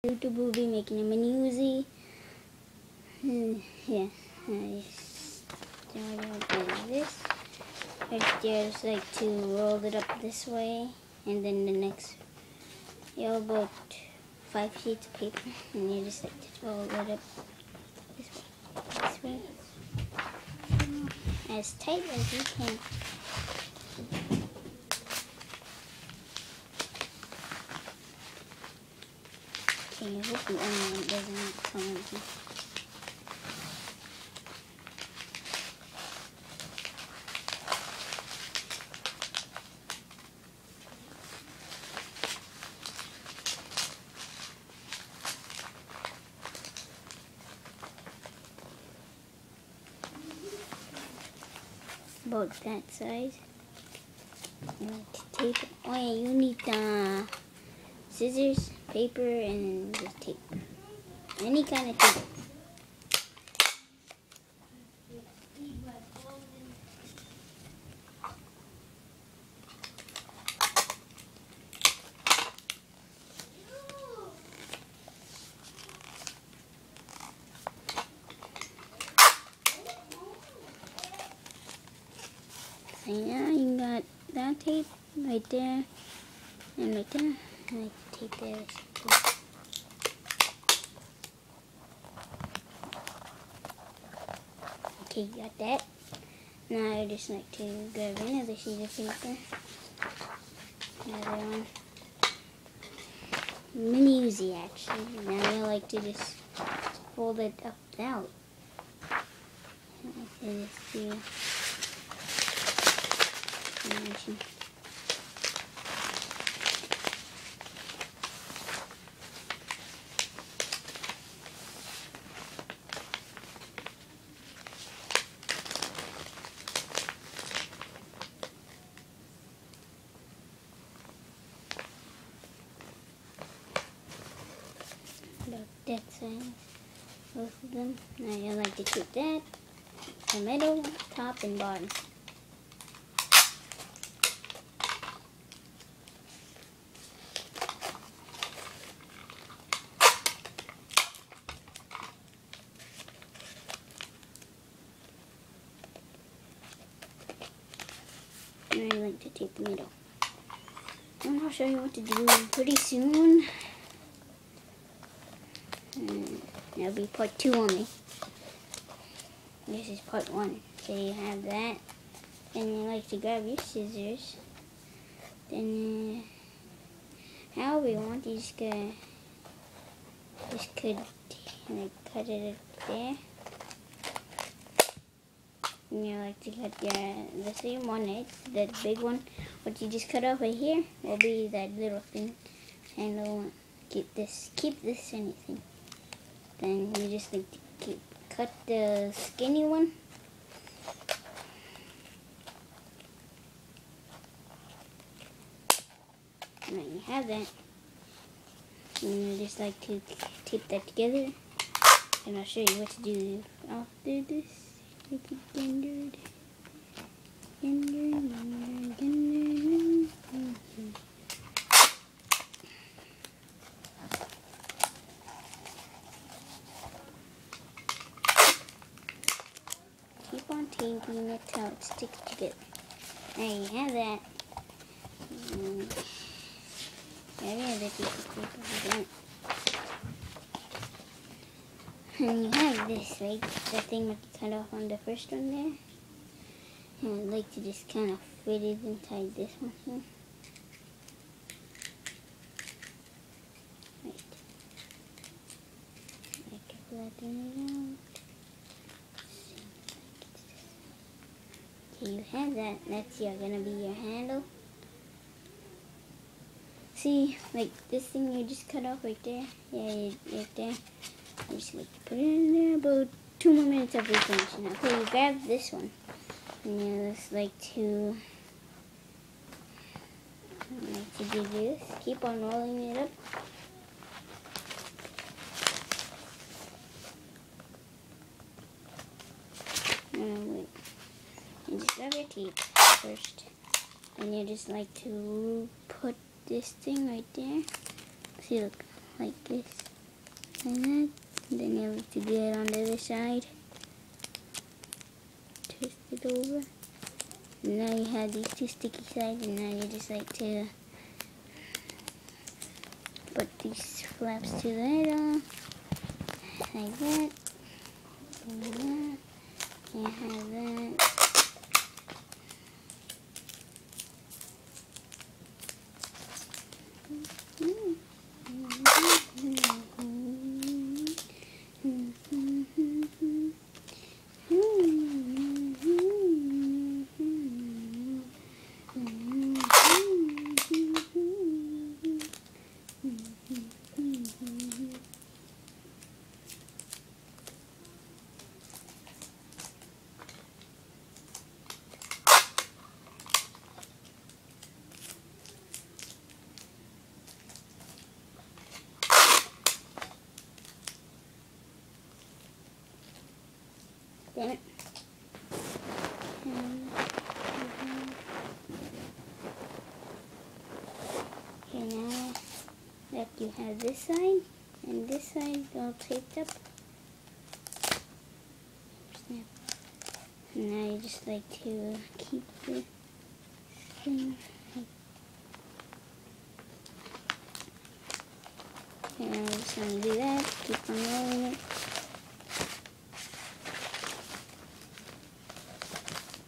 YouTube will be making a mini Uzi. Yeah, I started this. Just like to roll it up this way, and then the next, about 5 sheets of paper, and you just like to roll it up this way, as tight as you can. Okay, I hope the onion doesn't come into. About that size. You need to tape it. Oh yeah, you need scissors, paper, and just tape. Any kind of tape. So now you got that tape right there and right there. And I tape there. Okay, you got that. Now I just like to grab another sheet of paper. Another one. Mini Uzi actually. Now I like to just fold it up out. I like to just do. About that size, both of them. Now I like to keep that, the middle, top, and bottom. And I like to tape the middle. And I'll show you what to do pretty soon. And that'll be part 2 on me. This is part 1. So you have that. Then you like to grab your scissors. Then however you want, you just could like cut it up there. And you like to cut the same one, it's that big one. What you just cut off right here will be that little thing. And I'll keep this anything. Then you just like to cut the skinny one. And then you have that. And you just like to tape that together. And I'll show you what to do after this. Keep on taping it till it sticks together. There you have that. And you have this, right? The thing that you cut off on the first one there. And I'd like to just kind of fit it inside this one here. Right. I can flatten it out. Okay, you have that. That's gonna be your handle. See, like this thing you just cut off right there. Yeah, right there. I just like to put it in there. About 2 more minutes of retention. Okay, you grab this one. And you just like to do this. Keep on rolling it up. Wait. You just grab your tape first. And you just like to put this thing right there. See, look, like this. like that. Then you have to do it on the other side. Twist it over. And now you have these two sticky sides, and now you just like to put these flaps to the middle, like that. And that. You have that. Damn it. Okay, now that you have this side and this side all taped up, snap. And now you just like to keep the thing. And I'm just gonna do that, keep on rolling it.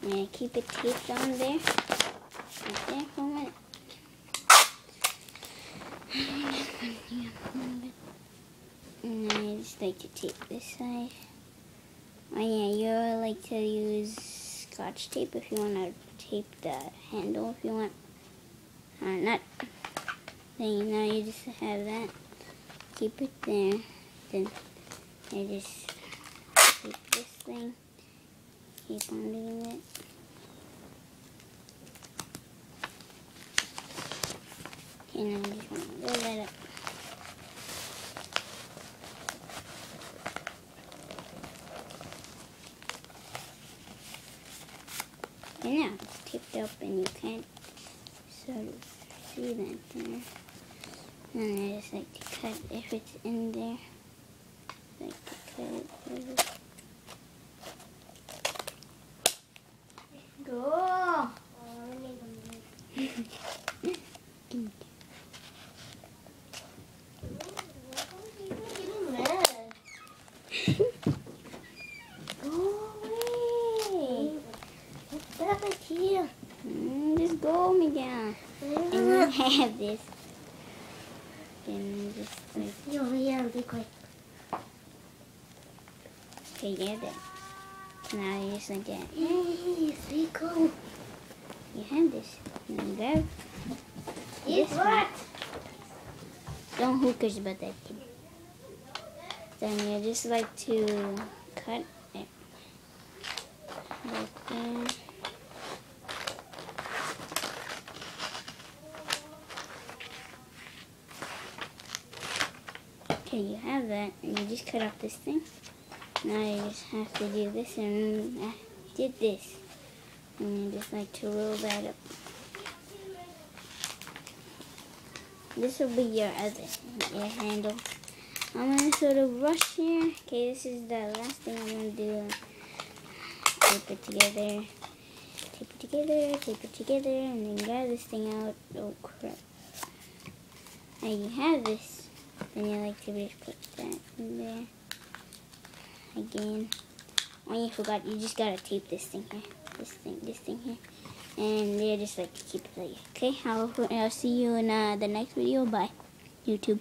And keep it taped on there, right there for a minute. And then I just like to tape this side. Oh yeah, you like to use Scotch tape if you want to tape the handle if you want. Not. Then now you just have that. Keep it there. Then I just tape this thing. Keep on doing it. Okay, now I just want to roll that up. And now it's taped up and you can't sort of see that there. And I just like to cut if it's in there. I like to cut it through. Go! Just go, Miguel. And you have this. And just like, okay, you have that. Now you just like that. Hey, go. You have this. And then grab It's this what? one. Don't who cares about that kid. Then you just like to cut it. Like that. Okay, you have that, and you just cut off this thing. Now you just have to do this, and I did this. And you just like to roll that up. This will be your handle. I'm gonna sort of rush here. Okay, this is the last thing I'm gonna do. Tape it together. Tape it together, tape it together, and then grab this thing out. Oh crap. Now you have this. Then you like to just put that in there. Again. Oh, you forgot, you just gotta tape this thing here. This thing here. And they just like to keep it like, okay, I'll see you in the next video. Bye, YouTube.